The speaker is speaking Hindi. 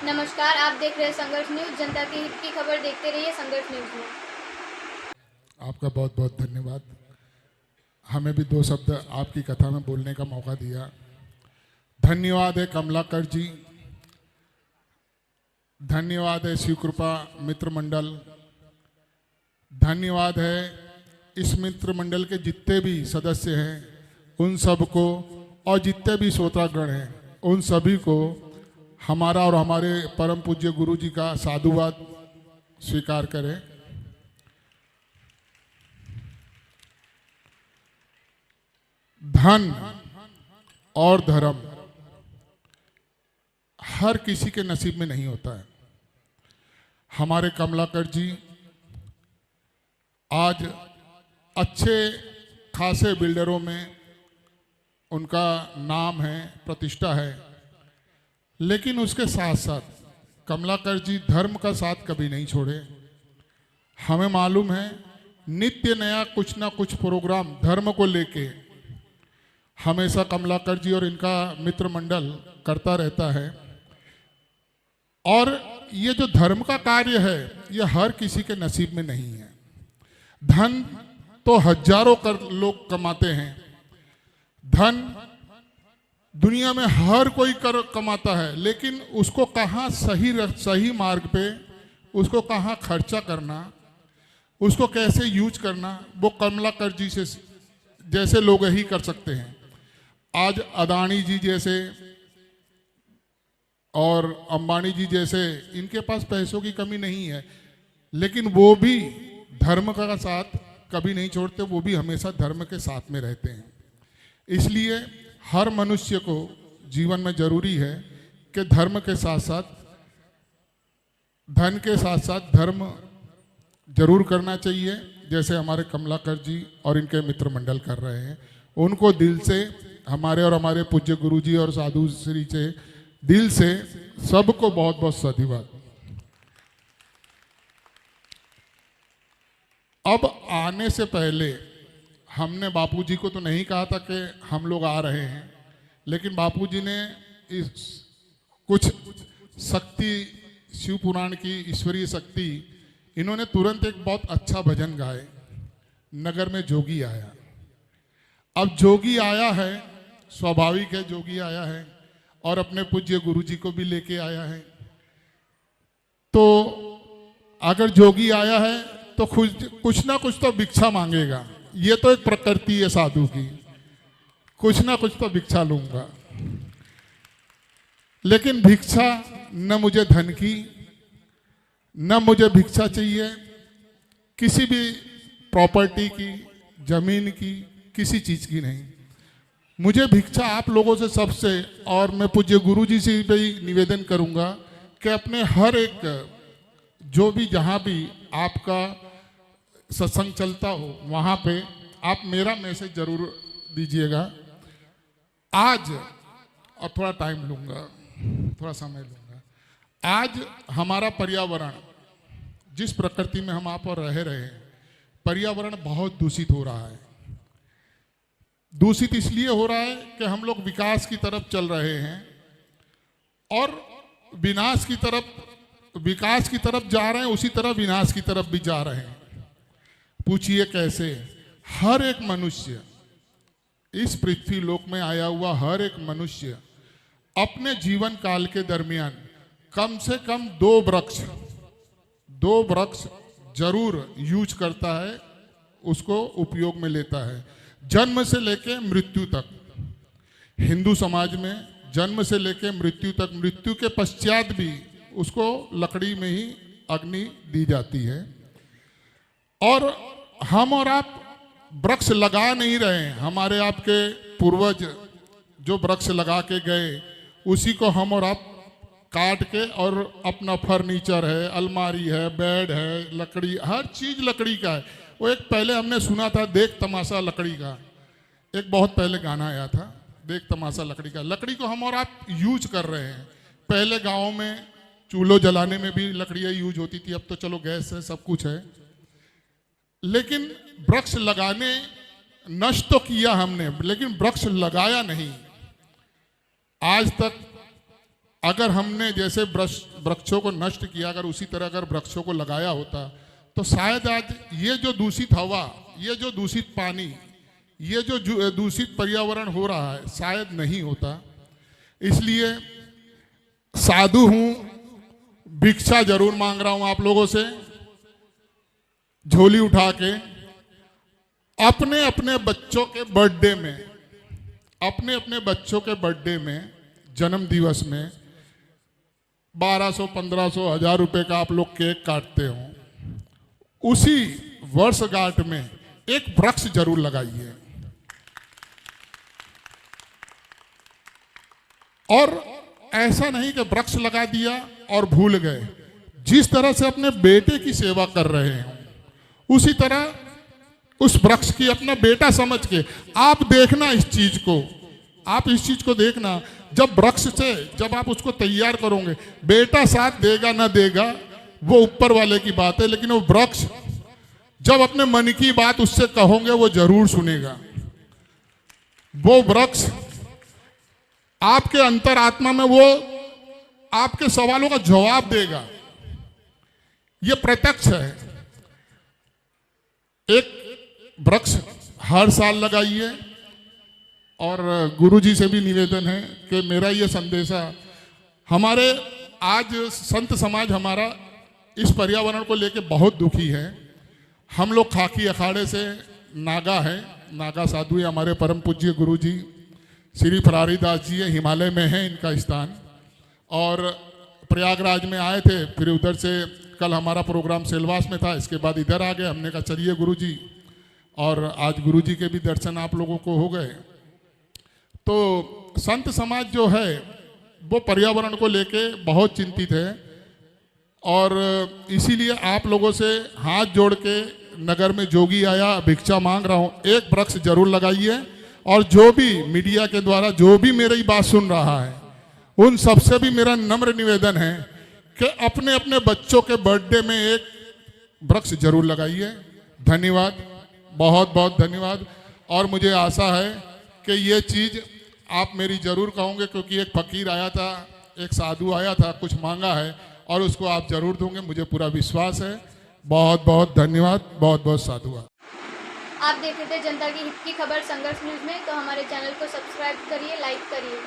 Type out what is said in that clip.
नमस्कार, आप देख रहे हैं संघर्ष न्यूज। जनता के हित की खबर देखते रहिए संघर्ष न्यूज में। आपका बहुत बहुत धन्यवाद। हमें भी दो शब्द आपकी कथा में बोलने का मौका दिया। धन्यवाद है कमलाकर जी, धन्यवाद है शिव कृपा मित्र मंडल, धन्यवाद है इस मित्र मंडल के जितने भी सदस्य हैं उन सबको, और जितने भी श्रोतागण हैं उन सभी को हमारा और हमारे परम पूज्य गुरु जी का साधुवाद स्वीकार करें। धन और धर्म हर किसी के नसीब में नहीं होता है। हमारे कमलाकर जी आज अच्छे खासे बिल्डरों में उनका नाम है, प्रतिष्ठा है, लेकिन उसके साथ साथ कमलाकर जी धर्म का साथ कभी नहीं छोड़े। हमें मालूम है नित्य नया कुछ ना कुछ प्रोग्राम धर्म को लेके हमेशा कमलाकर जी और इनका मित्र मंडल करता रहता है। और ये जो धर्म का कार्य है ये हर किसी के नसीब में नहीं है। धन तो हजारों लोग कमाते हैं, धन दुनिया में हर कोई कमाता है, लेकिन उसको कहाँ सही मार्ग पे उसको कहाँ खर्चा करना, उसको कैसे यूज करना, वो कमलाकर जी से जैसे लोग ही कर सकते हैं। आज अदानी जी जैसे और अंबानी जी जैसे इनके पास पैसों की कमी नहीं है, लेकिन वो भी धर्म का साथ कभी नहीं छोड़ते, वो भी हमेशा धर्म के साथ में रहते हैं। इसलिए हर मनुष्य को जीवन में जरूरी है कि धर्म के साथ साथ धन के साथ साथ धर्म जरूर करना चाहिए, जैसे हमारे कमलाकर जी और इनके मित्र मंडल कर रहे हैं। उनको दिल से हमारे और हमारे पूज्य गुरु जी और साधु श्री से दिल से सबको बहुत बहुत साधुवाद। अब आने से पहले हमने बापूजी को तो नहीं कहा था कि हम लोग आ रहे हैं, लेकिन बापूजी ने इस कुछ शक्ति शिव पुराण की ईश्वरीय शक्ति, इन्होंने तुरंत एक बहुत अच्छा भजन गाए, नगर में जोगी आया। अब जोगी आया है, स्वाभाविक है जोगी आया है, और अपने पूज्य गुरु जी को भी लेके आया है। तो अगर जोगी आया है तो कुछ ना कुछ तो भिक्षा मांगेगा। ये तो एक प्रकृति है साधु की, कुछ ना कुछ तो भिक्षा लूंगा। लेकिन भिक्षा न मुझे धन की, न मुझे भिक्षा चाहिए किसी भी प्रॉपर्टी की, जमीन की, किसी चीज की नहीं। मुझे भिक्षा आप लोगों से सबसे, और मैं पूज्य गुरु जी से भी निवेदन करूंगा कि अपने हर एक जो भी जहां भी आपका सत्संग चलता हो वहां पे आप मेरा मैसेज जरूर दीजिएगा। आज, और थोड़ा टाइम लूंगा, थोड़ा समय लूंगा। आज हमारा पर्यावरण, जिस प्रकृति में हम आप और रह रहे हैं, पर्यावरण बहुत दूषित हो रहा है। दूषित इसलिए हो रहा है कि हम लोग विकास की तरफ चल रहे हैं और विनाश की तरफ जा रहे हैं, उसी तरह विनाश की तरफ भी जा रहे हैं। पूछिए कैसे? हर एक मनुष्य, इस पृथ्वी लोक में आया हुआ हर एक मनुष्य अपने जीवन काल के दरमियान कम से कम दो वृक्ष जरूर यूज करता है, उसको उपयोग में लेता है, जन्म से लेके मृत्यु तक। हिंदू समाज में जन्म से लेके मृत्यु तक, मृत्यु के पश्चात भी उसको लकड़ी में ही अग्नि दी जाती है। और हम और आप वृक्ष लगा नहीं रहे हैं। हमारे आपके पूर्वज जो वृक्ष लगा के गए उसी को हम और आप काट के, और अपना फर्नीचर है, अलमारी है, बेड है, लकड़ी, हर चीज लकड़ी का है। वो एक पहले हमने सुना था, देख तमाशा लकड़ी का, एक बहुत पहले गाना आया था, देख तमाशा लकड़ी का। लकड़ी को हम और आप यूज कर रहे हैं। पहले गाँव में चूल्हो जलाने में भी लकड़ियाँ यूज होती थी, अब तो चलो गैस है, सब कुछ है। लेकिन वृक्ष लगाने, नष्ट तो किया हमने, लेकिन वृक्ष लगाया नहीं। आज तक अगर हमने जैसे वृक्षों को नष्ट किया, अगर उसी तरह अगर वृक्षों को लगाया होता तो शायद आज ये जो दूषित हवा, ये जो दूषित पानी, ये जो दूषित पर्यावरण हो रहा है शायद नहीं होता। इसलिए साधु हूं, भिक्षा जरूर मांग रहा हूं आप लोगों से, झोली उठा के अपने अपने बच्चों के बर्थडे में, अपने अपने बच्चों के बर्थडे में, जन्म दिवस में 1200, 1500, 1000 रुपए का आप लोग केक काटते हो, उसी वर्षगांठ में एक वृक्ष जरूर लगाइए। और ऐसा नहीं कि वृक्ष लगा दिया और भूल गए। जिस तरह से अपने बेटे की सेवा कर रहे हैं उसी तरह उस वृक्ष की अपना बेटा समझ के आप देखना इस चीज को, आप इस चीज को देखना। जब वृक्ष से जब आप उसको तैयार करोगे, बेटा साथ देगा ना देगा वो ऊपर वाले की बात है, लेकिन वो वृक्ष जब अपने मन की बात उससे कहोगे वो जरूर सुनेगा। वो वृक्ष आपके अंतरात्मा में वो आपके सवालों का जवाब देगा। ये प्रत्यक्ष है। एक वृक्ष हर साल लगाइए। और गुरुजी से भी निवेदन है कि मेरा ये संदेशा, हमारे आज संत समाज हमारा इस पर्यावरण को लेके बहुत दुखी है। हम लोग खाकी अखाड़े से नागा हैं, नागा साधु है। हमारे परम पूज्य गुरुजी श्री फरारी दास जी है, हिमालय में है इनका स्थान, और प्रयागराज में आए थे। फिर उधर से कल हमारा प्रोग्राम सेलवास में था, इसके बाद इधर आ गए। हमने कहा चलिए गुरुजी, और आज गुरुजी के भी दर्शन आप लोगों को हो गए। तो संत समाज जो है वो पर्यावरण को लेके बहुत चिंतित है, और इसीलिए आप लोगों से हाथ जोड़ के नगर में जोगी आया, भिक्षा मांग रहा हूँ, एक वृक्ष जरूर लगाइए। और जो भी मीडिया के द्वारा जो भी मेरी बात सुन रहा है उन सबसे भी मेरा नम्र निवेदन है कि अपने अपने बच्चों के बर्थडे में एक वृक्ष जरूर लगाइए। धन्यवाद, बहुत बहुत धन्यवाद। और मुझे आशा है कि ये चीज़ आप मेरी जरूर कहोगे, क्योंकि एक फकीर आया था, एक साधु आया था, कुछ मांगा है और उसको आप जरूर दोगे, मुझे पूरा विश्वास है। बहुत बहुत धन्यवाद, बहुत बहुत साधुवाद। आप देख रहे थे जनता की हित की खबर संघर्ष न्यूज़ में, तो हमारे चैनल को सब्सक्राइब करिए, लाइक करिए।